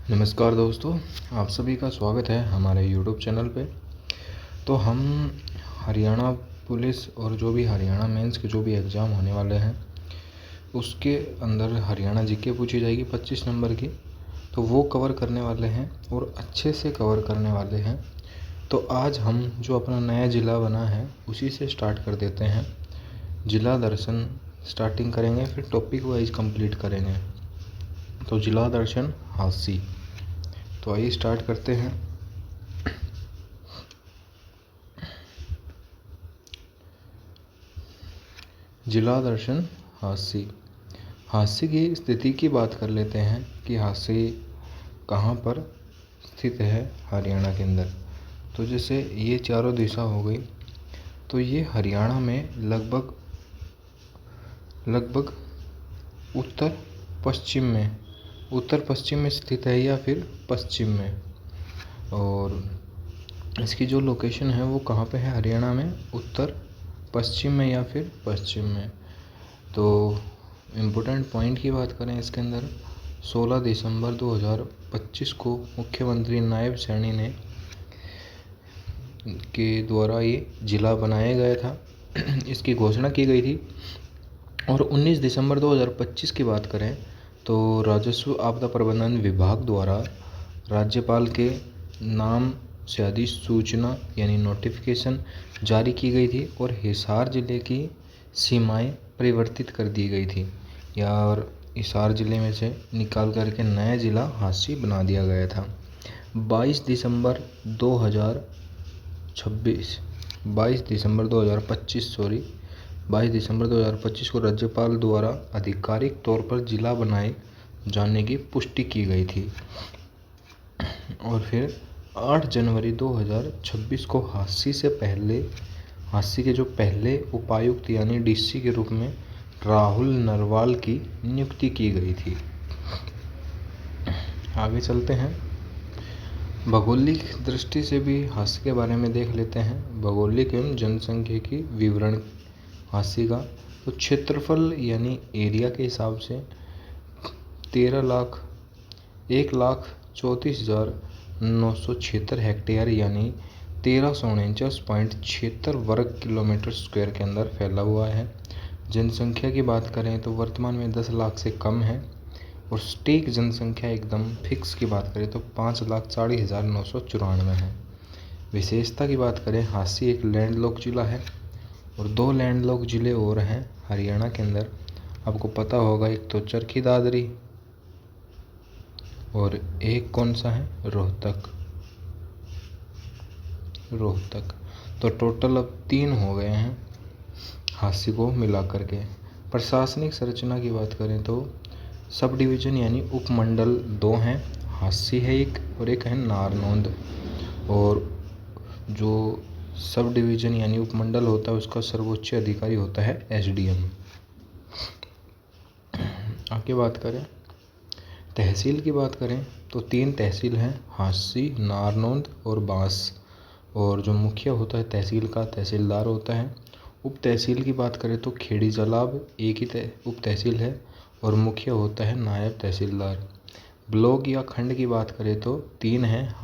नमस्कार दोस्तों, आप सभी का स्वागत है हमारे यूट्यूब चैनल पे। तो हम हरियाणा पुलिस और जो भी हरियाणा मेंस के जो भी एग्ज़ाम होने वाले हैं उसके अंदर हरियाणा जीके पूछी जाएगी 25 नंबर की, तो वो कवर करने वाले हैं और अच्छे से कवर करने वाले हैं। तो आज हम जो अपना नया ज़िला बना है उसी से स्टार्ट कर देते हैं। ज़िला दर्शन स्टार्टिंग करेंगे, फिर टॉपिक वाइज कंप्लीट करेंगे। तो ज़िला दर्शन हांसी, तो आइए स्टार्ट करते हैं। जिला दर्शन हांसी। हांसी की स्थिति की बात कर लेते हैं कि हांसी कहाँ पर स्थित है हरियाणा के अंदर। तो जैसे ये चारों दिशा हो गई, तो ये हरियाणा में लगभग उत्तर पश्चिम में स्थित है या फिर पश्चिम में। और इसकी जो लोकेशन है वो कहाँ पे है हरियाणा में, उत्तर पश्चिम में या फिर पश्चिम में। तो इम्पोर्टेंट पॉइंट की बात करें इसके अंदर, 16 दिसंबर 2025 को मुख्यमंत्री नायब सैनी ने के द्वारा ये ज़िला बनाया गया था, इसकी घोषणा की गई थी। और 19 दिसंबर 2025 की बात करें तो राजस्व आपदा प्रबंधन विभाग द्वारा राज्यपाल के नाम से अधिसूचना यानी नोटिफिकेशन जारी की गई थी और हिसार ज़िले की सीमाएं परिवर्तित कर दी गई थी, या और हिसार ज़िले में से निकाल करके नया ज़िला हांसी बना दिया गया था। 22 दिसंबर 2025 को राज्यपाल द्वारा आधिकारिक तौर पर ज़िला बनाए जाने की पुष्टि की गई थी। और फिर 8 जनवरी 2026 को हांसी के जो पहले उपायुक्त यानी डीसी के रूप में राहुल नरवाल की नियुक्ति की गई थी। आगे चलते हैं, भौगोलिक दृष्टि से भी हांसी के बारे में देख लेते हैं। भौगोलिक एवं जनसंख्या की विवरण हांसी का, तो क्षेत्रफल यानी एरिया के हिसाब से 1,34,976 हेक्टेयर यानी 1349.76 वर्ग किलोमीटर स्क्वायर के अंदर फैला हुआ है। जनसंख्या की बात करें तो वर्तमान में 10 लाख से कम है। और सटीक जनसंख्या एकदम फिक्स की बात करें तो 5,40,994 है। विशेषता की बात करें, हांसी एक लैंडलॉक जिला है और 2 लैंडलॉक ज़िले और हैं हरियाणा के अंदर, आपको पता होगा। एक तो चरखी दादरी और एक कौन सा है, रोहतक। तो टोटल अब 3 हो गए हैं हांसी को मिला करके। प्रशासनिक संरचना की बात करें तो सब डिवीज़न यानी उपमंडल 2 हैं, हांसी है एक और एक है नारनौंद। और जो सब डिवीज़न यानी उपमंडल होता है उसका सर्वोच्च अधिकारी होता है एसडीएम। आगे बात करें तहसील की बात करें तो 3 तहसील हैं, हांसी, नारनौंद और बांस। और जो मुखिया होता है तहसील का तहसीलदार होता है। उप तहसील की बात करें तो खेड़ी जलाब एक ही उप तहसील है और मुखिया होता है नायब तहसीलदार। ब्लॉक या खंड की बात करें तो 3 हैं,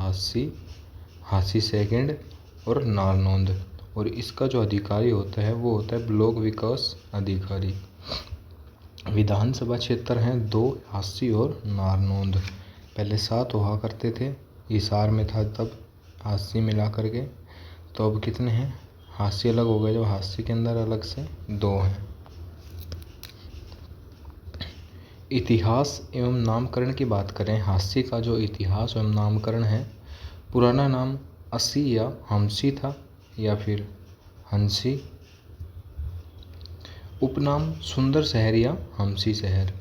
हांसी सेकंड और नारनौंद। और इसका जो अधिकारी होता है वो होता है ब्लॉक विकास अधिकारी। विधानसभा क्षेत्र हैं 2, हांसी और नारनौंद। पहले 7 हुआ करते थे, हिसार में था तब हांसी मिला करके, तो अब कितने हैं, हांसी अलग हो गए जब हांसी के अंदर अलग से 2 हैं। इतिहास एवं नामकरण की बात करें, हांसी का जो इतिहास एवं नामकरण है, पुराना नाम अस्सी या हम्सी था या फिर हंसी। उपनाम सुंदर शहर या हम्सी शहर।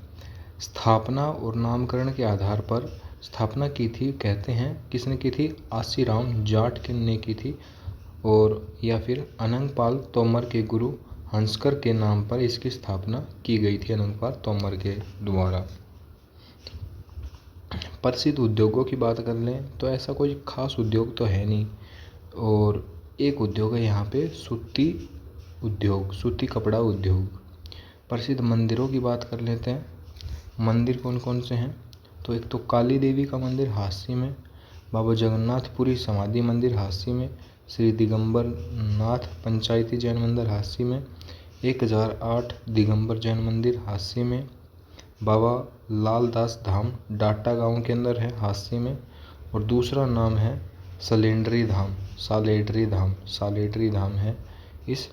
स्थापना और नामकरण के आधार पर स्थापना की थी, कहते हैं किसने की थी, आसीराम जाट ने की थी। और या फिर अनंगपाल तोमर के गुरु हंसकर के नाम पर इसकी स्थापना की गई थी, अनंगपाल तोमर के द्वारा। प्रसिद्ध उद्योगों की बात कर लें तो ऐसा कोई खास उद्योग तो है नहीं, और एक उद्योग है यहाँ पे सूती कपड़ा उद्योग। प्रसिद्ध मंदिरों की बात कर लेते हैं, मंदिर कौन कौन से हैं, तो एक तो काली देवी का मंदिर हांसी में, बाबा जगन्नाथपुरी समाधि मंदिर हांसी में, श्री दिगंबर नाथ पंचायती जैन मंदिर हांसी में, 1008 दिगंबर जैन मंदिर हांसी में, बाबा लालदास धाम डाटा गांव के अंदर है हांसी में, और दूसरा नाम है सालेंड्री धाम है इस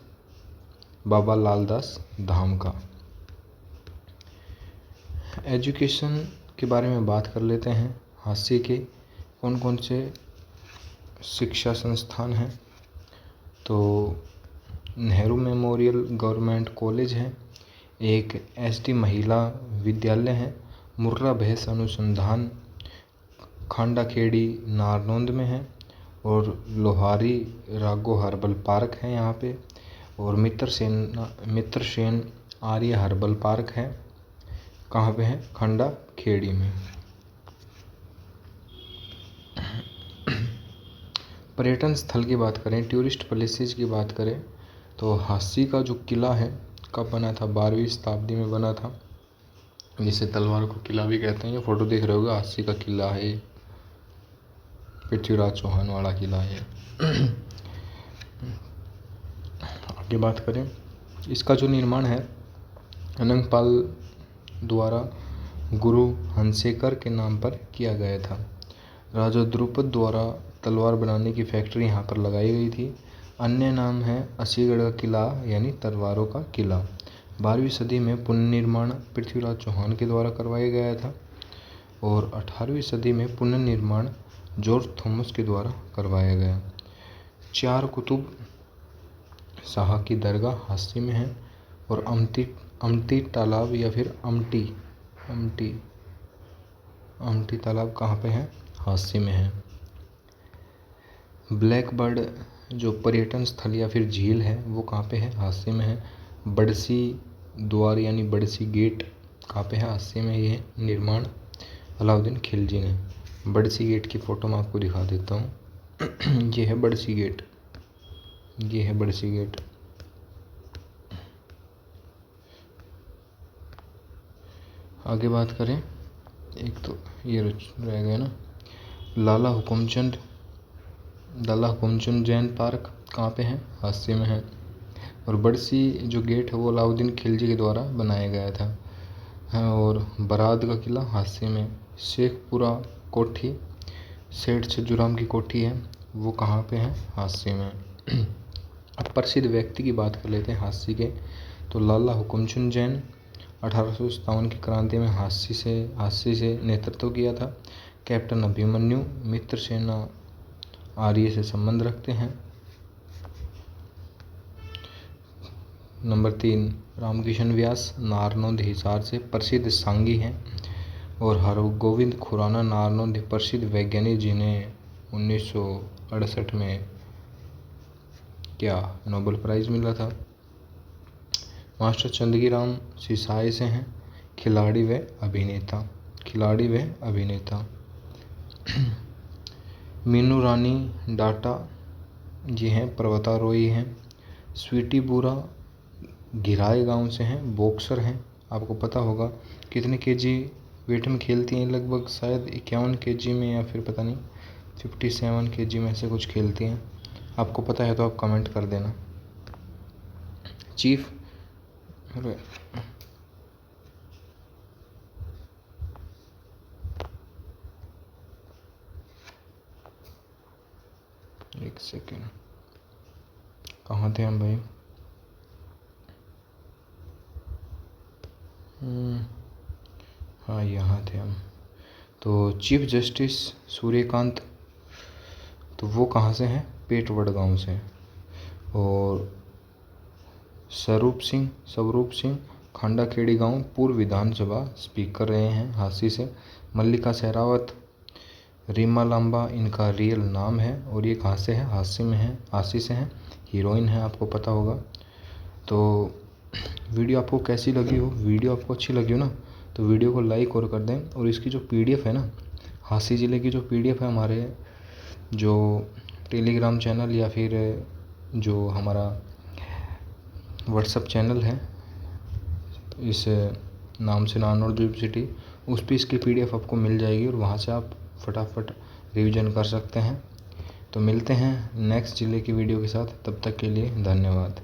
बाबा लालदास धाम का। एजुकेशन के बारे में बात कर लेते हैं। हांसी के कौन कौन से शिक्षा संस्थान हैं, तो नेहरू मेमोरियल गवर्नमेंट कॉलेज है, एक एसटी महिला विद्यालय है, मुर्रा बहस अनुसंधान खांडाखेड़ी नारनौंद में है, और लोहारी राघो हर्बल पार्क है यहाँ पे, और मित्रसेन आर्य हर्बल पार्क है, कहाँ पे है, खांडाखेड़ी में। पर्यटन स्थल की बात करें, टूरिस्ट प्लेसेस की बात करें, तो हांसी का जो किला है कब बना था, 12वीं शताब्दी में बना था, जिसे तलवार को किला भी कहते हैं। ये फोटो देख रहे होगे, हांसी का किला है, पृथ्वीराज चौहान वाला किला है। आगे बात करें, इसका जो निर्माण है अनंगपाल द्वारा गुरु हंसेकर के नाम पर किया गया था। राजा द्रुपद द्वारा तलवार बनाने की फैक्ट्री यहाँ पर लगाई गई थी। अन्य नाम है असीगढ़ का किला यानी तलवारों का किला। 12वीं सदी में पुनर्निर्माण पृथ्वीराज चौहान के द्वारा करवाया गया था, और 18वीं सदी में पुनर्निर्माण जॉर्ज थॉमस के द्वारा करवाया गया। चार कुतुब शाह की दरगाह हांसी में है, और अमटी तालाब या फिर अमटी तालाब कहाँ पे है, हांसी में है। ब्लैक बर्ड जो पर्यटन स्थल या फिर झील है वो कहाँ पे है, हांसी में है। बड़सी द्वार यानी बड़सी गेट कहाँ पे है, हांसी में। ये निर्माण अलाउद्दीन खिलजी ने। बड़सी गेट की फ़ोटो मैं आपको दिखा देता हूँ। ये है बड़सी गेट, ये है बड़सी गेट। आगे बात करें, एक तो ये रह गया ना, लाला हुकुमचंद जैन पार्क कहाँ पे है, हांसी में है। और बड़सी जो गेट है वो अलाउद्दीन खिलजी के द्वारा बनाया गया था। और बराद का किला हांसी में। शेखपुरा कोठी सेठ छज्जूराम की कोठी है, वो कहाँ पे है, हांसी में। अब प्रसिद्ध व्यक्ति की बात कर लेते हैं हांसी के, तो लाला हुकुमचंद जैन 1857 की क्रांति में हांसी से नेतृत्व किया था। कैप्टन अभिमन्यु मित्र सेना आर्य से संबंध रखते हैं। नंबर 3, रामकिशन व्यास नारनौंद हिसार से प्रसिद्ध सांगी हैं। और हरगोविंद खुराना नारनौंद प्रसिद्ध वैज्ञानिक जिन्हें 1968 में क्या नोबेल प्राइज़ मिला था। मास्टर चंदगीराम सिसाई से हैं, खिलाड़ी व अभिनेता। मीनू रानी डाटा जी हैं, पर्वतारोही हैं। स्वीटी बुरा गिराए गांव से हैं, बॉक्सर हैं। आपको पता होगा कितने केजी वेट में खेलती हैं, लगभग शायद 51 केजी में या फिर पता नहीं 57 केजी में से कुछ खेलती हैं। आपको पता है तो आप कमेंट कर देना। चीफ एक सेकेंड, कहाँ थे हम भाई, हाँ यहाँ थे हम। तो चीफ जस्टिस सूर्यकांत, तो वो कहाँ से हैं, पेटवड़ गांव से। और स्वरूप सिंह खांडाखेड़ी गांव पूर्व विधानसभा स्पीकर रहे हैं, हांसी से। मल्लिका सहरावत रीमा लांबा इनका रियल नाम है, और ये कहाँ से है, हांसी से हैं, हीरोइन है, आपको पता होगा। तो वीडियो आपको कैसी लगी हो, वीडियो आपको अच्छी लगी हो ना, तो वीडियो को लाइक और कर दें। और इसकी जो PDF है ना, हांसी ज़िले की जो PDF है, हमारे जो टेलीग्राम चैनल या फिर जो हमारा व्हाट्सएप चैनल है इस नाम से, नानौर यूनिवर्सिटी, उस पर इसकी PDF आपको मिल जाएगी और वहाँ से आप फटाफट रिवीजन कर सकते हैं। तो मिलते हैं नेक्स्ट जिले की वीडियो के साथ, तब तक के लिए धन्यवाद।